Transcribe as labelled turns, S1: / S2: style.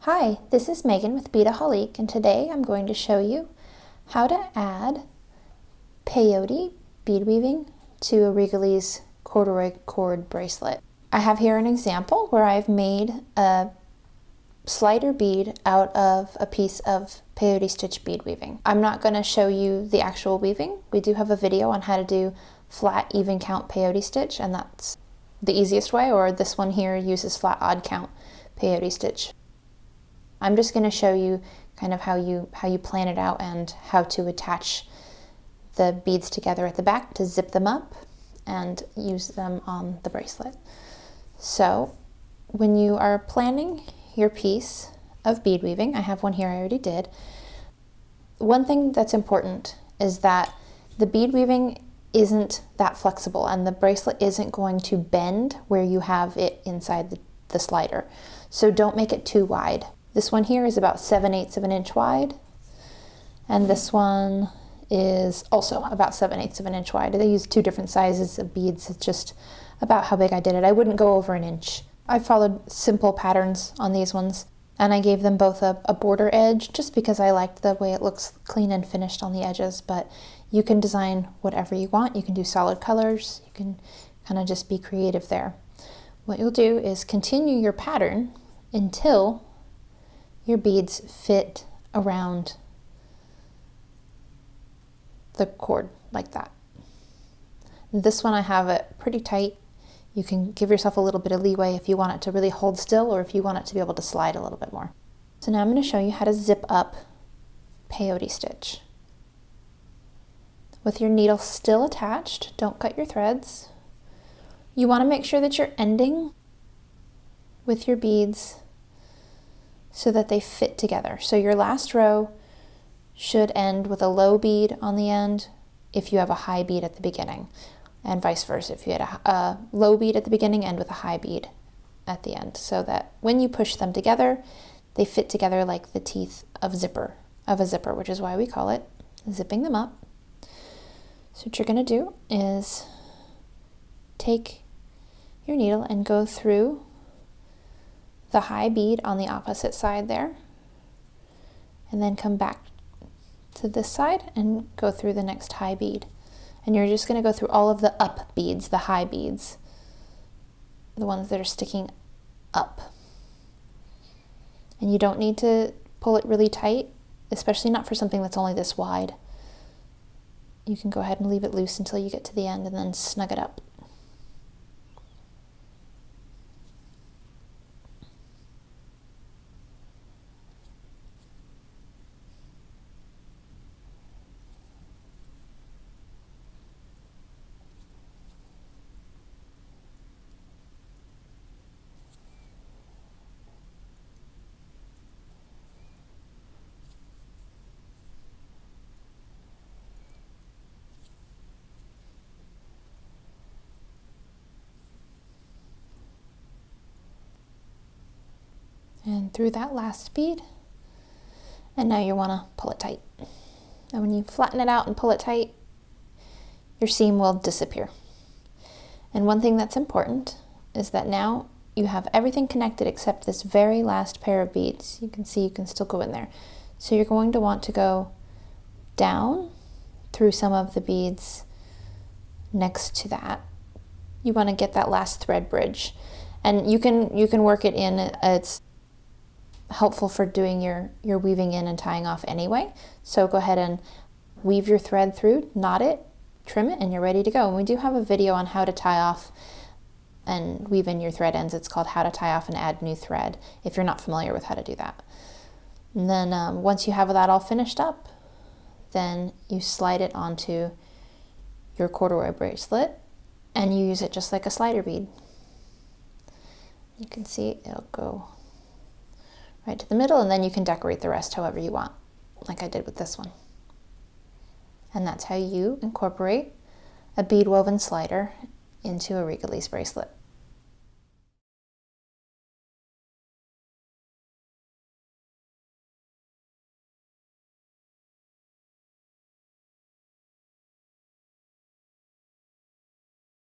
S1: Hi, this is Megan with Beadaholique, and today I'm going to show you how to add peyote bead weaving to a Regaliz corduroy cord bracelet. I have here an example where I've made a slider bead out of a piece of peyote stitch bead weaving. I'm not going to show you the actual weaving. We do have a video on how to do flat even count peyote stitch, and that's the easiest way, or this one here uses flat odd count peyote stitch. I'm just going to show you kind of how you plan it out and how to attach the beads together at the back to zip them up and use them on the bracelet. So when you are planning your piece of bead weaving, I have one here I already did. One thing that's important is that the bead weaving isn't that flexible and the bracelet isn't going to bend where you have it inside the slider. So don't make it too wide. This one here is about 7/8 of an inch wide, and this one is also about 7/8 of an inch wide. They use two different sizes of beads. It's just about how big I did it. I wouldn't go over an inch. I followed simple patterns on these ones, and I gave them both a border edge just because I liked the way it looks clean and finished on the edges, but you can design whatever you want. You can do solid colors. You can kind of just be creative there. What you'll do is continue your pattern until your beads fit around the cord like that. This one I have it pretty tight. You can give yourself a little bit of leeway if you want it to really hold still or if you want it to be able to slide a little bit more. So now I'm going to show you how to zip up peyote stitch. With your needle still attached, don't cut your threads. You want to make sure that you're ending with your beads so that they fit together. So your last row should end with a low bead on the end if you have a high bead at the beginning, and vice versa. If you had a low bead at the beginning, end with a high bead at the end, so that when you push them together, they fit together like the teeth of a zipper, which is why we call it zipping them up. So what you're going to do is take your needle and go through the high bead on the opposite side there, and then come back to this side and go through the next high bead. And you're just going to go through all of the up beads, the high beads, the ones that are sticking up. And you don't need to pull it really tight, especially not for something that's only this wide. You can go ahead and leave it loose until you get to the end and then snug it up. And through that last bead, and now you want to pull it tight. And when you flatten it out and pull it tight, your seam will disappear. And one thing that's important is that now you have everything connected except this very last pair of beads. You can see you can still go in there. So you're going to want to go down through some of the beads next to that. You want to get that last thread bridge. And you can work it in. It's helpful for doing your weaving in and tying off anyway. So go ahead and weave your thread through, knot it, trim it, and you're ready to go. And we do have a video on how to tie off and weave in your thread ends. It's called How to Tie Off and Add New Thread, if you're not familiar with how to do that. And then once you have that all finished up, then you slide it onto your corduroy bracelet and you use it just like a slider bead. You can see it'll go right to the middle, and then you can decorate the rest however you want, like I did with this one. And that's how you incorporate a bead woven slider into a Regaliz bracelet.